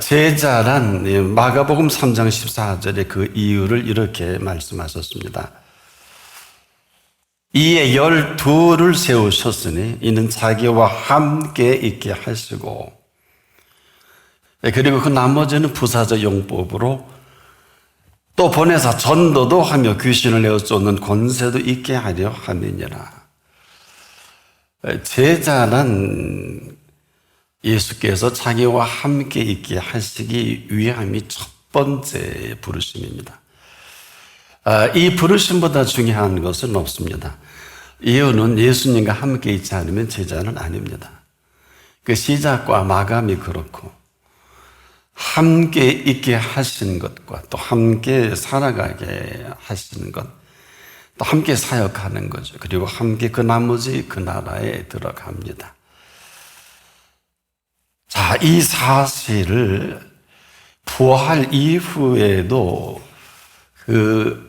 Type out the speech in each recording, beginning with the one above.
제자란 마가복음 3장 14절에 그 이유를 이렇게 말씀하셨습니다. 이에 12를 세우셨으니 이는 자기와 함께 있게 하시고 그리고 그 나머지는 부사적 용법으로 또 보내사 전도도 하며 귀신을 내어 쫓는 권세도 있게 하려 함이니라. 제자는 예수께서 자기와 함께 있게 하시기 위함이 첫 번째 부르심입니다. 이 부르심보다 중요한 것은 없습니다. 이유는 예수님과 함께 있지 않으면 제자는 아닙니다. 그 시작과 마감이 그렇고 함께 있게 하시는 것과 또 함께 살아가게 하시는 것, 또 함께 사역하는 거죠. 그리고 함께 그 나머지 그 나라에 들어갑니다. 자, 이 사실을 부활 이후에도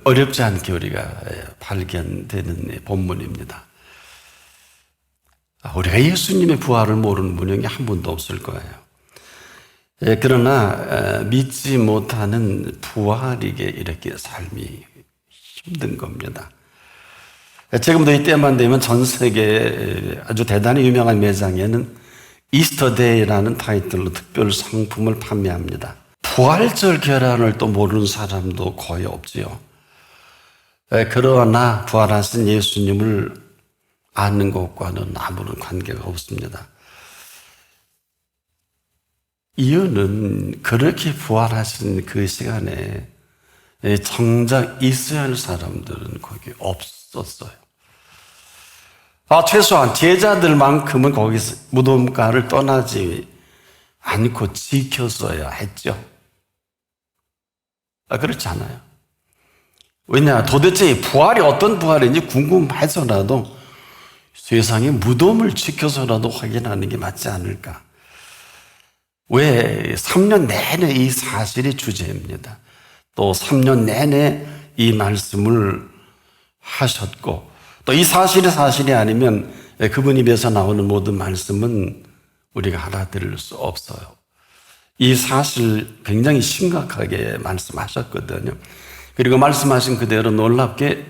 어렵지 않게 우리가 발견되는 본문입니다. 우리가 예수님의 부활을 모르는 분이 한 분도 없을 거예요. 그러나 믿지 못하는 부활에게 이렇게 삶이 힘든 겁니다. 지금도 이때만 되면 전 세계 아주 대단히 유명한 매장에는 이스터데이라는 타이틀로 특별 상품을 판매합니다. 부활절 계란을 또 모르는 사람도 거의 없지요. 그러나 부활하신 예수님을 아는 것과는 아무런 관계가 없습니다. 이유는 그렇게 부활하신 그 시간에 정작 있어야 할 사람들은 거기 없었어요. 최소한 제자들만큼은 거기서 무덤가를 떠나지 않고 지켰어야 했죠. 그렇지 않아요. 왜냐, 도대체 부활이 어떤 부활인지 궁금해서라도 세상에 무덤을 지켜서라도 확인하는 게 맞지 않을까. 왜 3년 내내 이 사실이 주제입니다. 또 3년 내내 이 말씀을 하셨고 또 이 사실이 아니면 그분 입에서 나오는 모든 말씀은 우리가 알아들을 수 없어요. 이 사실 굉장히 심각하게 말씀하셨거든요. 그리고 말씀하신 그대로 놀랍게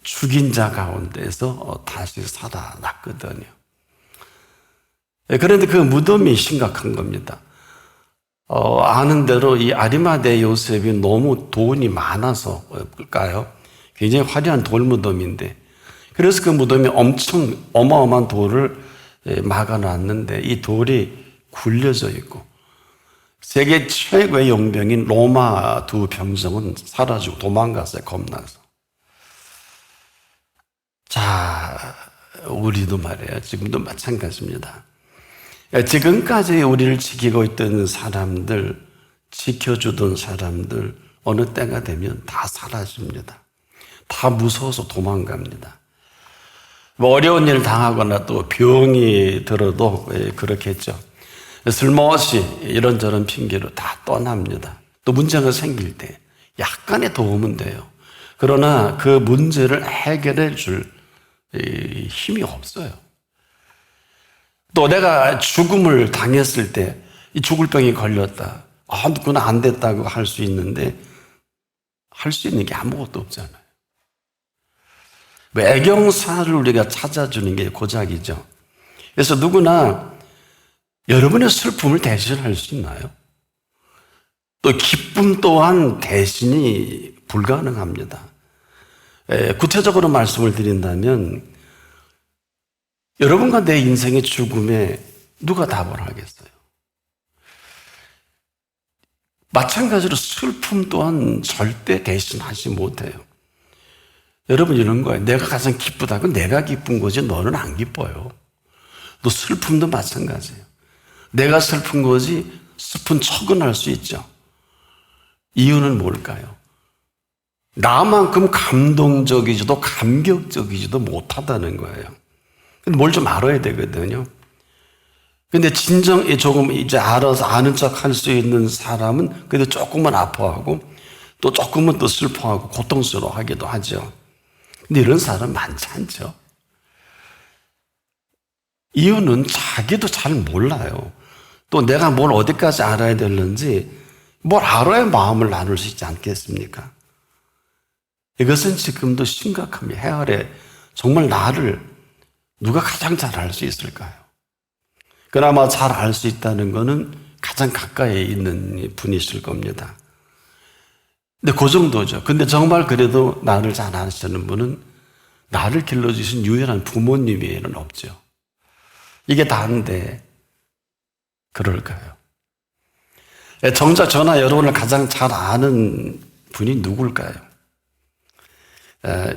죽인 자 가운데서 다시 살아났거든요. 그런데 그 무덤이 심각한 겁니다. 아는 대로 이 아리마대 요셉이 너무 돈이 많아서일까요? 굉장히 화려한 돌무덤인데 그래서 그 무덤에 엄청 어마어마한 돌을 막아놨는데 이 돌이 굴려져 있고 세계 최고의 용병인 로마 두 병정은 사라지고 도망갔어요. 겁나서. 자, 우리도 말이에요. 지금도 마찬가지입니다. 지금까지 우리를 지키고 있던 사람들, 지켜주던 사람들 어느 때가 되면 다 사라집니다. 다 무서워서 도망갑니다. 어려운 일을 당하거나 또 병이 들어도 그렇겠죠. 쓸모없이 이런저런 핑계로 다 떠납니다. 또 문제가 생길 때 약간의 도움은 돼요. 그러나 그 문제를 해결해 줄 힘이 없어요. 또 내가 죽음을 당했을 때 이 죽을 병이 걸렸다. 그건 안 됐다고 할 수 있는데 할 수 있는 게 아무것도 없잖아요. 애경사를 우리가 찾아주는 게 고작이죠. 그래서 누구나 여러분의 슬픔을 대신할 수 있나요? 또 기쁨 또한 대신이 불가능합니다. 구체적으로 말씀을 드린다면 여러분과 내 인생의 죽음에 누가 답을 하겠어요? 마찬가지로 슬픔 또한 절대 대신하지 못해요. 여러분 이런 거예요. 내가 가장 기쁘다고 내가 기쁜 거지 너는 안 기뻐요. 또 슬픔도 마찬가지예요. 내가 슬픈 거지 슬픈 척은 할 수 있죠. 이유는 뭘까요? 나만큼 감동적이지도 감격적이지도 못하다는 거예요. 근데 뭘 좀 알아야 되거든요. 근데 진정 조금 이제 알아서 아는 척 할 수 있는 사람은 그래도 조금은 아파하고 또 조금은 또 슬퍼하고 고통스러워하기도 하죠. 근데 이런 사람 많지 않죠. 이유는 자기도 잘 몰라요. 또 내가 뭘 어디까지 알아야 되는지 뭘 알아야 마음을 나눌 수 있지 않겠습니까? 이것은 지금도 심각합니다. 해 아래 정말 나를 누가 가장 잘 알 수 있을까요? 그나마 잘 알 수 있다는 것은 가장 가까이에 있는 분이실 겁니다. 근데 그 정도죠. 근데 정말 그래도 나를 잘 아시는 분은 나를 길러주신 유일한 부모님 외에는 없죠. 이게 다인데 그럴까요? 정작 저나 여러분을 가장 잘 아는 분이 누굴까요?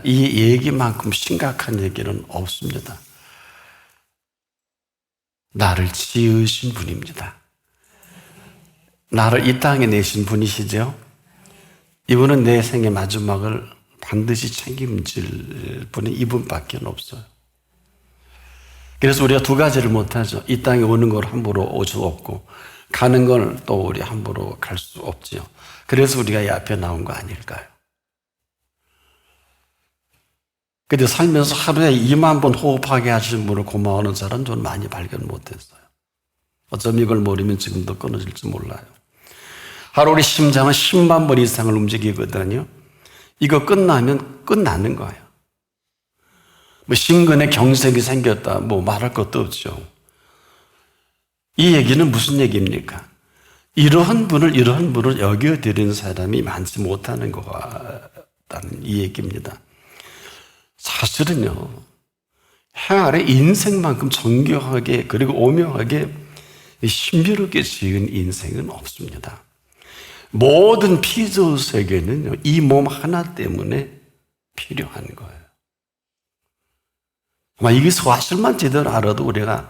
이 얘기만큼 심각한 얘기는 없습니다. 나를 지으신 분입니다. 나를 이 땅에 내신 분이시죠? 이분은 내 생의 마지막을 반드시 책임질 분이 이분밖에 없어요. 그래서 우리가 두 가지를 못하죠. 이 땅에 오는 걸 함부로 올 수 없고 가는 걸 또 우리 함부로 갈 수 없지요. 그래서 우리가 이 앞에 나온 거 아닐까요? 근데 살면서 하루에 2만 번 호흡하게 하시는 분을 고마워하는 사람 저는 많이 발견 못했어요. 어쩜 이걸 모르면 지금도 끊어질지 몰라요. 하루 우리 심장은 10만 번 이상을 움직이거든요. 이거 끝나면 끝나는 거예요. 뭐 심근에 경색이 생겼다 뭐 말할 것도 없죠. 이 얘기는 무슨 얘기입니까? 이러한 분을 여겨드리는 사람이 많지 못하는 것 같다는 이 얘기입니다. 사실은요, 해 아래 인생만큼 정교하게 그리고 오묘하게 신비롭게 지은 인생은 없습니다. 모든 피조세계는요, 이 몸 하나 때문에 필요한 거예요. 아마 이게 사실만 제대로 알아도 우리가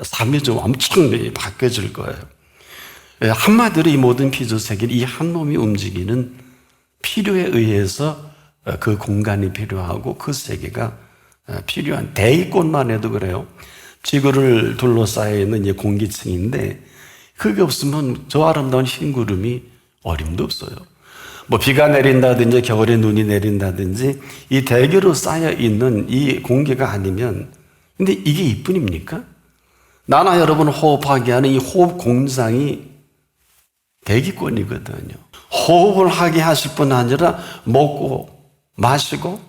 삶이 좀 엄청나게 바뀌어질 거예요. 한마디로 이 모든 피조세계는 이 한 놈이 움직이는 필요에 의해서 그 공간이 필요하고 그 세계가 필요한 대기권만 해도 그래요. 지구를 둘러싸여 있는 이 공기층인데 그게 없으면 저 아름다운 흰 구름이 어림도 없어요. 뭐 비가 내린다든지 겨울에 눈이 내린다든지 이 대기로 쌓여 있는 이 공기가 아니면 근데 이게 이뿐입니까? 나나 여러분을 호흡하게 하는 이 호흡 공장이 대기권이거든요. 호흡을 하게 하실 뿐 아니라 먹고 마시고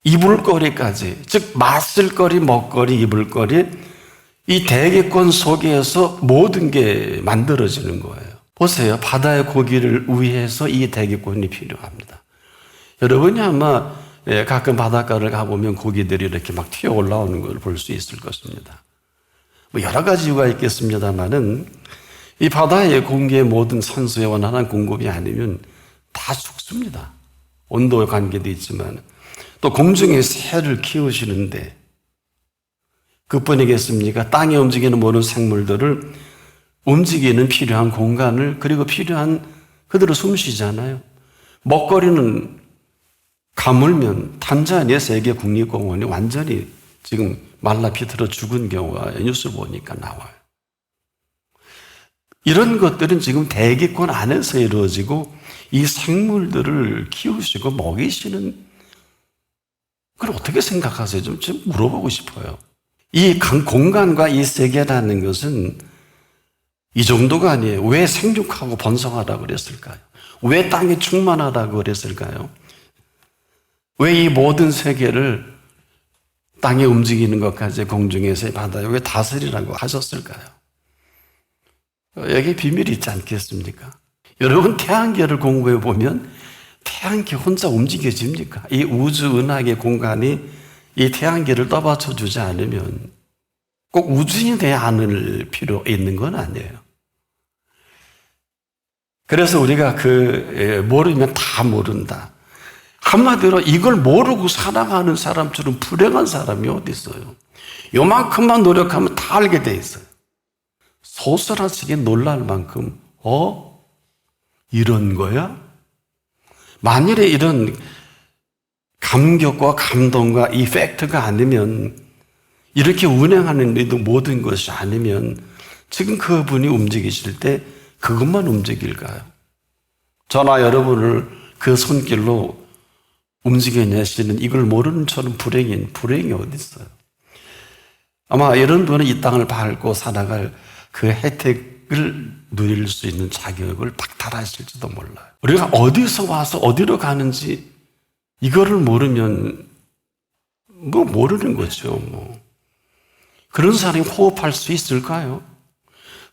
입을 거리까지, 즉 마실 거리, 먹거리, 입을 거리 이 대기권 속에서 모든 게 만들어지는 거예요. 보세요. 바다의 고기를 위해서 이 대기권이 필요합니다. 여러분이 아마 가끔 바닷가를 가보면 고기들이 이렇게 막 튀어 올라오는 걸 볼 수 있을 것입니다. 뭐 여러 가지 이유가 있겠습니다만은 이 바다의 공기의 모든 산소의 원활한 공급이 아니면 다 죽습니다. 온도의 관계도 있지만 또 공중에 새를 키우시는데 그뿐이겠습니까? 땅에 움직이는 모든 생물들을 움직이는 필요한 공간을 그리고 필요한 그대로 숨 쉬잖아요. 먹거리는 가물면 탄자니아 세계 국립공원이 완전히 지금 말라 비틀어 죽은 경우가 뉴스 보니까 나와요. 이런 것들은 지금 대기권 안에서 이루어지고 이 생물들을 키우시고 먹이시는 그걸 어떻게 생각하세요? 좀 물어보고 싶어요. 이 공간과 이 세계라는 것은 이 정도가 아니에요. 왜 생육하고 번성하라고 그랬을까요? 왜 땅에 충만하다고 그랬을까요? 왜 이 모든 세계를 땅에 움직이는 것까지 공중에서 바다에 왜 다스리라고 하셨을까요? 여기에 비밀이 있지 않겠습니까? 여러분 태양계를 공부해 보면 태양계 혼자 움직여집니까? 이 우주 은하계 공간이 이 태양계를 떠받쳐 주지 않으면 꼭 우주인이 돼야 않을 필요 있는 건 아니에요. 그래서 우리가 모르면 다 모른다. 한마디로 이걸 모르고 살아가는 사람처럼 불행한 사람이 어디 있어요? 요만큼만 노력하면 다 알게 돼 있어요. 소설하시게 놀랄 만큼 이런 거야? 만일에 이런 감격과 감동과 이 팩트가 아니면 이렇게 운행하는 모든 것이 아니면 지금 그분이 움직이실 때 그것만 움직일까요? 저나 여러분을 그 손길로 움직여내시는 이걸 모르는 저는 불행이 어디 있어요? 아마 이런 분은 이 땅을 밟고 살아갈 그 혜택을 누릴 수 있는 자격을 박탈하실지도 몰라요. 우리가 어디서 와서 어디로 가는지 이거를 모르면 모르는 거죠. 그런 사람이 호흡할 수 있을까요?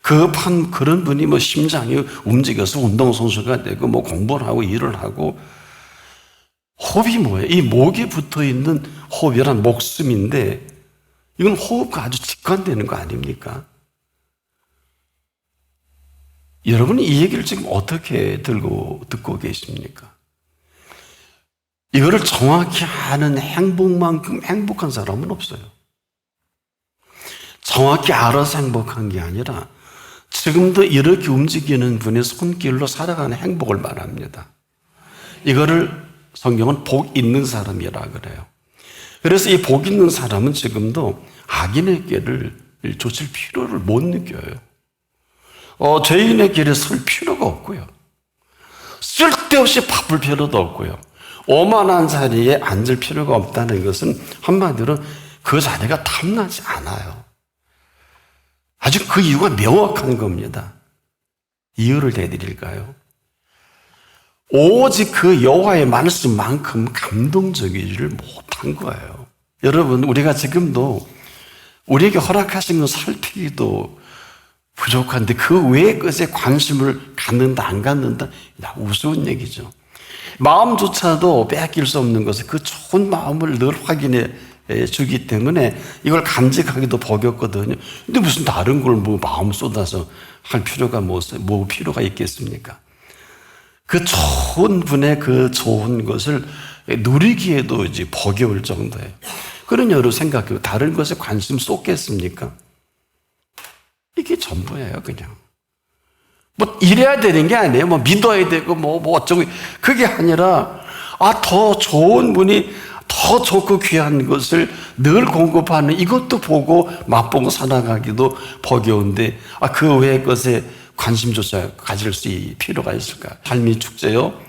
급한 그런 분이 심장이 움직여서 운동선수가 되고 공부를 하고 일을 하고, 호흡이 뭐예요? 이 목에 붙어 있는 호흡이란 목숨인데 이건 호흡과 아주 직관되는 거 아닙니까? 여러분은 이 얘기를 지금 어떻게 듣고 계십니까? 이거를 정확히 아는 행복만큼 행복한 사람은 없어요. 정확히 알아서 행복한 게 아니라 지금도 이렇게 움직이는 분의 손길로 살아가는 행복을 말합니다. 이거를 성경은 복 있는 사람이라 그래요. 그래서 이 복 있는 사람은 지금도 악인의 길을 좇을 필요를 못 느껴요. 죄인의 길에 설 필요가 없고요. 쓸데없이 바쁠 필요도 없고요. 오만한 자리에 앉을 필요가 없다는 것은 한마디로 그 자리가 탐나지 않아요. 아주 그 이유가 명확한 겁니다. 이유를 내드릴까요? 오직 그 여호와의 말씀만큼 감동적이지를 못한 거예요. 여러분, 우리가 지금도 우리에게 허락하신 것 살피기도 부족한데 그 외의 것에 관심을 갖는다 안 갖는다, 우스운 얘기죠. 마음조차도 빼앗길 수 없는 것은 그 좋은 마음을 늘 확인해 주기 때문에 이걸 간직하기도 버겁거든요. 근데 무슨 다른 걸 마음 쏟아서 할 필요가 뭐 필요가 있겠습니까? 그 좋은 분의 그 좋은 것을 누리기에도 이제 버거울 정도예요. 그런 여러 생각해요. 다른 것에 관심 쏟겠습니까? 이게 전부예요, 그냥. 이래야 되는 게 아니에요. 믿어야 되고, 어쩌고. 그게 아니라, 더 좋은 분이 더 좋고 귀한 것을 늘 공급하는 이것도 보고 맛보고 살아가기도 버거운데, 그 외의 것에 관심조차 가질 수 있을 필요가 있을까? 삶이 축제요.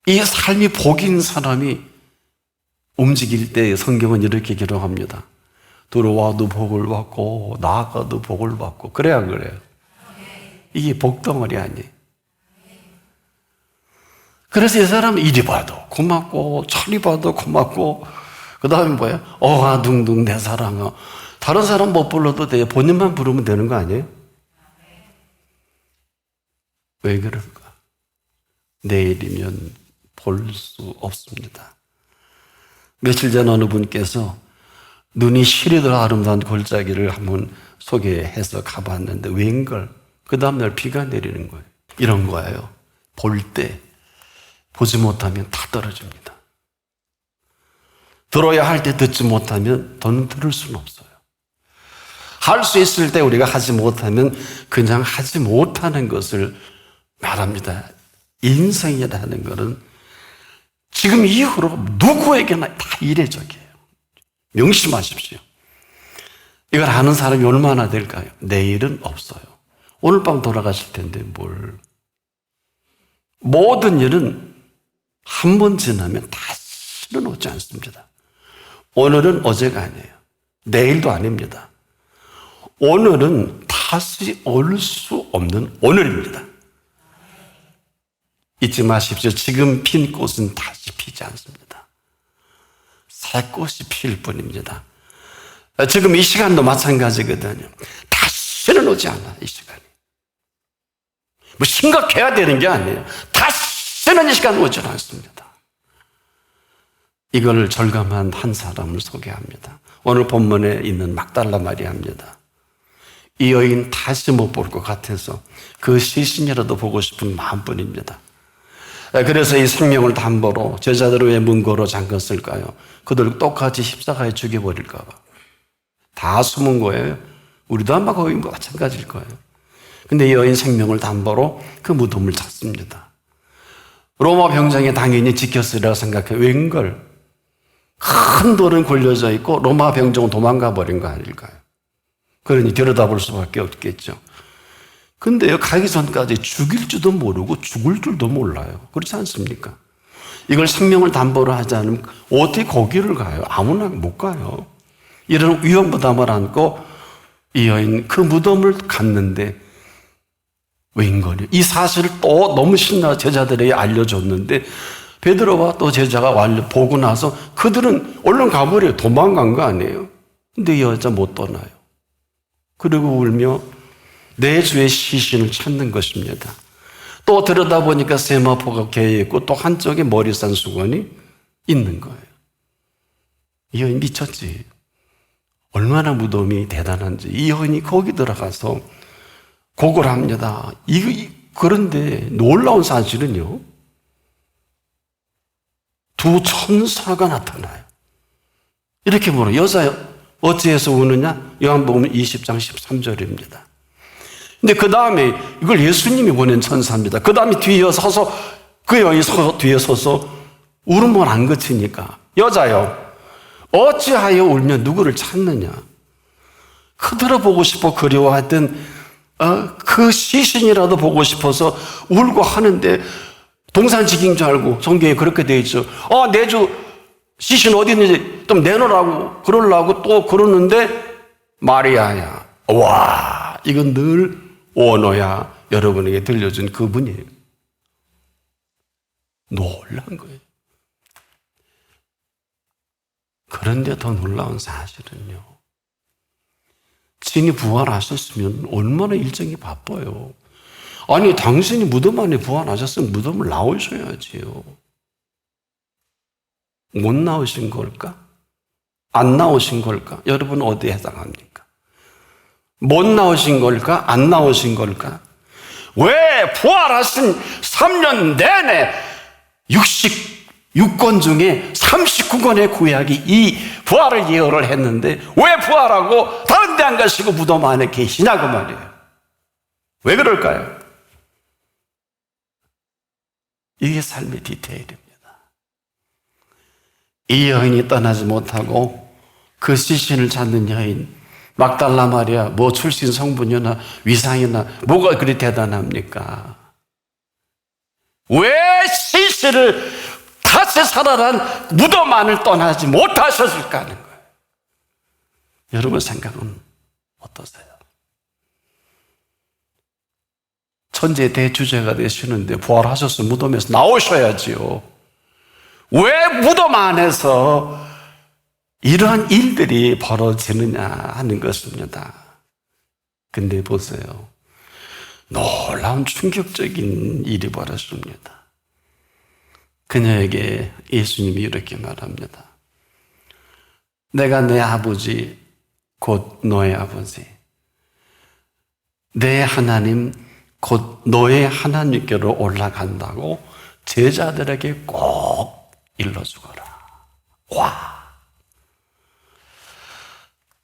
이 삶이 복인 사람이 움직일 때 성경은 이렇게 기록합니다. 들어와도 복을 받고 나아가도 복을 받고. 그래야 그래요. 이게 복덩어리 아니에요. 그래서 이 사람은 이리 봐도 고맙고 저리 봐도 고맙고, 그 다음에 뭐예요? 어하둥둥 내 사랑아. 다른 사람 못 불러도 돼요. 본인만 부르면 되는 거 아니에요? 왜 그럴까? 내일이면 볼 수 없습니다. 며칠 전 어느 분께서 눈이 시리도록 아름다운 골짜기를 한번 소개해서 가봤는데 웬걸 그 다음날 비가 내리는 거예요. 이런 거예요. 볼 때 보지 못하면 다 떨어집니다. 들어야 할 때 듣지 못하면 더는 들을 수는 없어요. 할 수 있을 때 우리가 하지 못하면 그냥 하지 못하는 것을 말합니다. 인생이라는 것은 지금 이후로 누구에게나 다 이례적이에요. 명심하십시오. 이걸 아는 사람이 얼마나 될까요? 내일은 없어요. 오늘 밤 돌아가실 텐데 모든 일은 한 번 지나면 다시는 오지 않습니다. 오늘은 어제가 아니에요. 내일도 아닙니다. 오늘은 다시 올 수 없는 오늘입니다. 잊지 마십시오. 지금 핀 꽃은 다시 피지 않습니다. 새 꽃이 필 뿐입니다. 지금 이 시간도 마찬가지거든요. 다시는 오지 않아, 이 시간이. 심각해야 되는 게 아니에요. 다시는 이 시간 오지 않습니다. 이걸 절감한 한 사람을 소개합니다. 오늘 본문에 있는 막달라 마리아입니다. 이 여인 다시 못 볼 것 같아서 그 시신이라도 보고 싶은 마음뿐입니다. 그래서 이 생명을 담보로 제자들을 왜 문고로 잠갔을까요? 그들 똑같이 십자가에 죽여버릴까 봐. 다 숨은 거예요. 우리도 아마 거의 마찬가지일 거예요. 근데 이 여인 생명을 담보로 그 무덤을 찾습니다. 로마 병장에 당연히 지켰으리라 생각해. 웬걸? 큰 돌은 걸려져 있고 로마 병정은 도망가 버린 거 아닐까요? 그러니 들여다볼 수밖에 없겠죠. 근데요, 가기 전까지 죽일 줄도 모르고 죽을 줄도 몰라요. 그렇지 않습니까? 이걸 생명을 담보로 하지 않으면 어떻게 거기를 가요? 아무나 못 가요. 이런 위험부담을 안고 이 여인 그 무덤을 갔는데 웬걸요? 이 사실을 또 너무 신나 제자들에게 알려줬는데 베드로와 또 제자가 보고 나서 그들은 얼른 가버려요. 도망간 거 아니에요. 근데 이 여자 못 떠나요. 그리고 울며 내 주의 시신을 찾는 것입니다. 또 들여다보니까 세마포가 개에 있고 또 한쪽에 머리 싼 수건이 있는 거예요. 이 여인 미쳤지. 얼마나 무덤이 대단한지. 이 여인이 거기 들어가서 고걸합니다. 그런데 놀라운 사실은요, 두 천사가 나타나요. 이렇게 물어요. 여자 어찌해서 우느냐? 요한복음 20장 13절입니다. 근데 그 다음에 이걸 예수님이 보낸 천사입니다. 그 다음에 뒤에 서서 그 여인이 뒤에 서서 울음을 안 그치니까 여자여 어찌하여 울며 누구를 찾느냐? 그대로 보고 싶어 그리워했던 그 시신이라도 보고 싶어서 울고 하는데 동산지기인 줄 알고 성경에 그렇게 되어 있죠. 내 주 시신 어디 있는지 좀 내놓으라고 그러려고 또 그러는데 마리아야. 와, 이건 늘 오너야 여러분에게 들려준 그분이에요. 놀란 거예요. 그런데 더 놀라운 사실은요, 진이 부활하셨으면 얼마나 일정이 바빠요. 아니 당신이 무덤 안에 부활하셨으면 무덤을 나오셔야지요. 못 나오신 걸까? 안 나오신 걸까? 여러분 어디에 해당합니까? 못 나오신 걸까? 안 나오신 걸까? 왜 부활하신 3년 내내 66권 중에 39권의 구약이 이 부활을 예언을 했는데 왜 부활하고 다른 데 안 가시고 무덤 안에 계시냐고 말이에요. 왜 그럴까요? 이게 삶의 디테일입니다. 이 여인이 떠나지 못하고 그 시신을 찾는 여인, 막달라 마리아, 뭐 출신 성분이나 위상이나 뭐가 그리 대단합니까? 왜 시신을 다시 살아난 무덤 안을 떠나지 못하셨을까 하는 거예요. 여러분 생각은 어떠세요? 천재 대주제가 되시는데 부활하셔서 무덤에서 나오셔야지요. 왜 무덤 안에서 이러한 일들이 벌어지느냐 하는 것입니다. 근데 보세요. 놀라운 충격적인 일이 벌어집니다. 그녀에게 예수님이 이렇게 말합니다. 내가 내 아버지 곧 너의 아버지, 내 하나님 곧 너의 하나님께로 올라간다고 제자들에게 꼭 일러주거라. 와!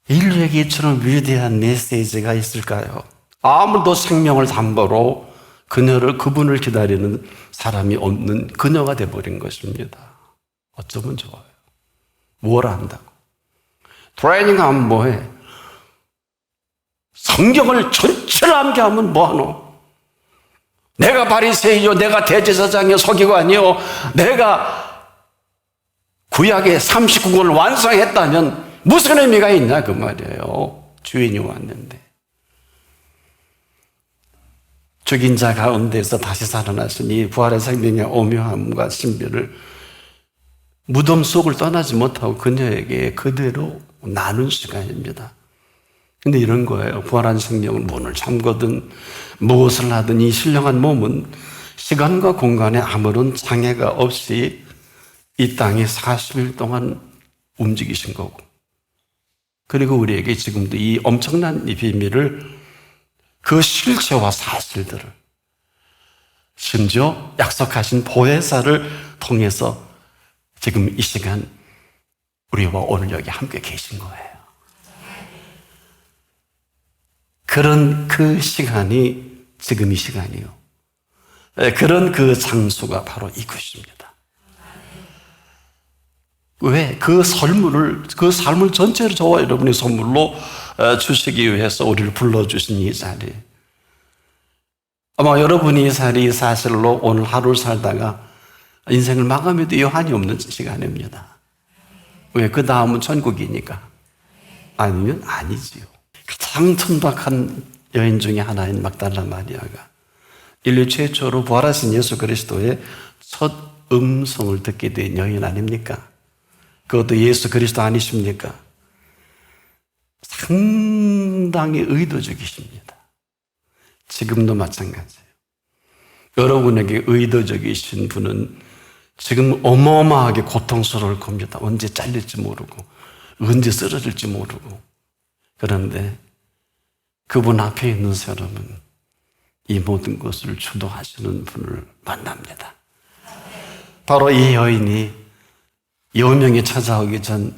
인류에게 이처럼 위대한 메시지가 있을까요? 아무도 생명을 담보로 그분을 기다리는 사람이 없는 그녀가 되어버린 것입니다. 어쩌면 좋아요. 뭘 한다고? 트레이닝하면 뭐해? 성경을 전체를 암기하면 뭐하노? 내가 바리새인이요, 내가 대제사장이요, 서기관이요, 내가 구약의 39권을 완성했다면 무슨 의미가 있냐 그 말이에요. 주인이 왔는데 죽인 자 가운데서 다시 살아나시니 부활의 생명의 오묘함과 신비를 무덤 속을 떠나지 못하고 그녀에게 그대로 나눈 시간입니다. 근데 이런 거예요. 부활한 생명은 문을 잠거든 무엇을 하든 이 신령한 몸은 시간과 공간에 아무런 장애가 없이 이 땅에 40일 동안 움직이신 거고, 그리고 우리에게 지금도 이 엄청난 이 비밀을, 그 실체와 사실들을, 심지어 약속하신 보혜사를 통해서 지금 이 시간 우리와 오늘 여기 함께 계신 거예요. 그런 그 시간이 지금 이 시간이요. 그런 그 장소가 바로 이곳입니다. 왜? 그 삶을 전체를 저와 여러분의 선물로 주시기 위해서 우리를 불러주신 이 자리. 아마 여러분이 이 자리 사실로 오늘 하루를 살다가 인생을 마감해도 여한이 없는 시간입니다. 왜? 그 다음은 천국이니까. 아니면 아니지요. 가장 천박한 여인 중에 하나인 막달라 마리아가 인류 최초로 부활하신 예수 그리스도의 첫 음성을 듣게 된 여인 아닙니까? 그것도 예수 그리스도 아니십니까? 상당히 의도적이십니다. 지금도 마찬가지예요. 여러분에게 의도적이신 분은 지금 어마어마하게 고통스러울 겁니다. 언제 잘릴지 모르고 언제 쓰러질지 모르고. 그런데 그분 앞에 있는 사람은 이 모든 것을 주도하시는 분을 만납니다. 바로 이 여인이 여명이 찾아오기 전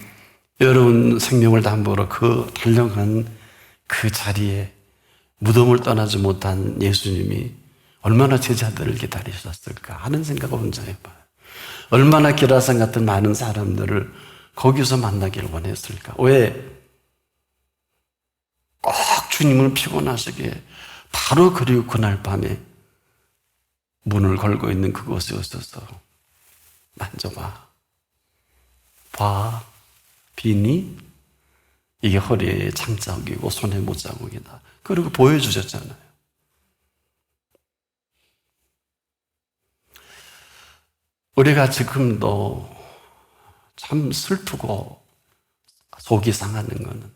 여러분 생명을 담보로 달려간 그 자리에 무덤을 떠나지 못한 예수님이 얼마나 제자들을 기다리셨을까 하는 생각을 혼자 해봐요. 얼마나 기라상 같은 많은 사람들을 거기서 만나기를 원했을까? 왜? 꼭 주님을 피곤하시게 바로 그리고 그날 밤에 문을 걸고 있는 그곳에 오셔서 만져봐. 봐. 비니? 이게 허리에 장자국이고 손에 못자국이다. 그리고 보여주셨잖아요. 우리가 지금도 참 슬프고 속이 상하는 것은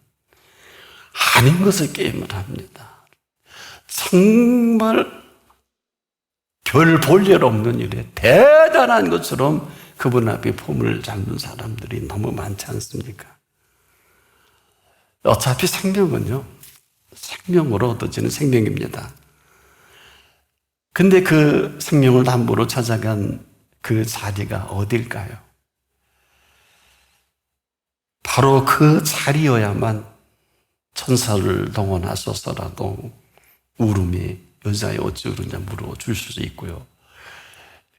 아닌 것을 게임을 합니다. 정말 별 볼 일 없는 일에 대단한 것처럼 그분 앞에 폼을 잡는 사람들이 너무 많지 않습니까? 어차피 생명은요, 생명으로 얻어지는 생명입니다. 근데 그 생명을 담보로 찾아간 그 자리가 어딜까요? 바로 그 자리여야만 천사를 동원하셔서라도 울음이 여자애 어찌 울으냐 물어줄 수 있고요.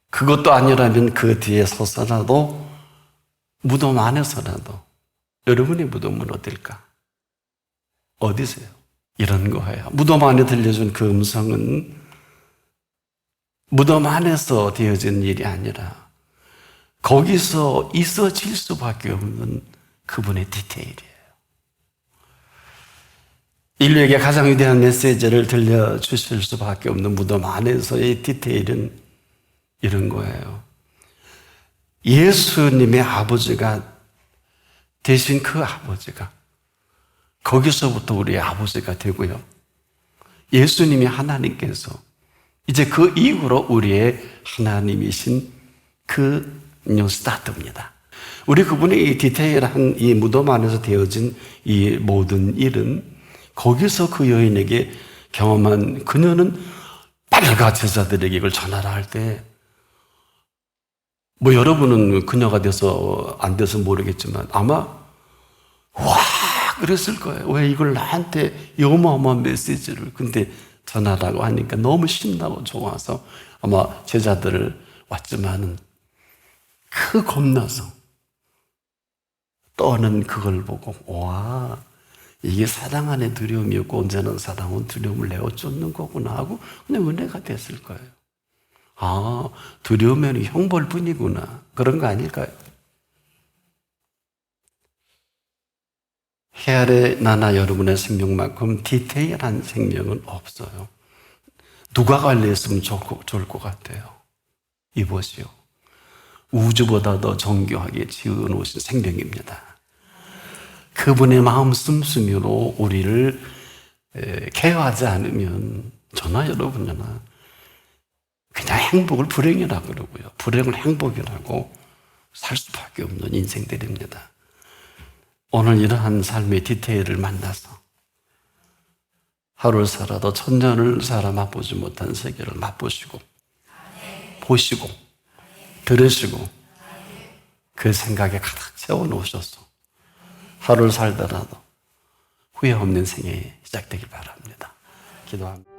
그것도 아니라면 그 뒤에 서서라도 무덤 안에서라도 여러분의 무덤은 어딜까? 어디세요? 이런 거예요. 무덤 안에 들려준 그 음성은 무덤 안에서 되어진 일이 아니라 거기서 있어질 수밖에 없는 그분의 디테일이에요. 인류에게 가장 위대한 메시지를 들려주실 수밖에 없는 무덤 안에서의 디테일은 이런 거예요. 예수님의 아버지가 대신 그 아버지가 거기서부터 우리의 아버지가 되고요. 예수님이 하나님께서 이제 그 이후로 우리의 하나님이신 그 뉴스타트입니다. 우리 그분의 이 디테일한 이 무덤 안에서 되어진 이 모든 일은 거기서 그 여인에게 경험한 그녀는 빨리 가 제자들에게 이걸 전하라 할 때 뭐 여러분은 그녀가 돼서 안 돼서 모르겠지만 아마 와 그랬을 거예요. 왜 이걸 나한테 어마어마한 메시지를 근데 전하라고 하니까 너무 신나고 좋아서 아마 제자들을 왔지만은 그 겁나서 떠는 그걸 보고 와 이게 사랑 안에 두려움이었고 언제는 사랑은 두려움을 내어쫓는 거구나 하고 그냥 은혜가 됐을 거예요. 아 두려우면 형벌 뿐이구나 그런 거 아닐까요? 해 아래 나나 여러분의 생명만큼 디테일한 생명은 없어요. 누가 관리했으면 좋을 것 같아요. 이보시오. 우주보다 더 정교하게 지어놓으신 생명입니다. 그분의 마음 씀씀이로 우리를 케어하지 않으면 저나 여러분이나 그냥 행복을 불행이라고 그러고요. 불행을 행복이라고 살 수밖에 없는 인생들입니다. 오늘 이러한 삶의 디테일을 만나서 하루를 살아도 천년을 살아 맛보지 못한 세계를 맛보시고 보시고 들으시고 그 생각에 가득 채워놓으셔서 하루를 살더라도 후회 없는 생애 시작되길 바랍니다. 기도합니다.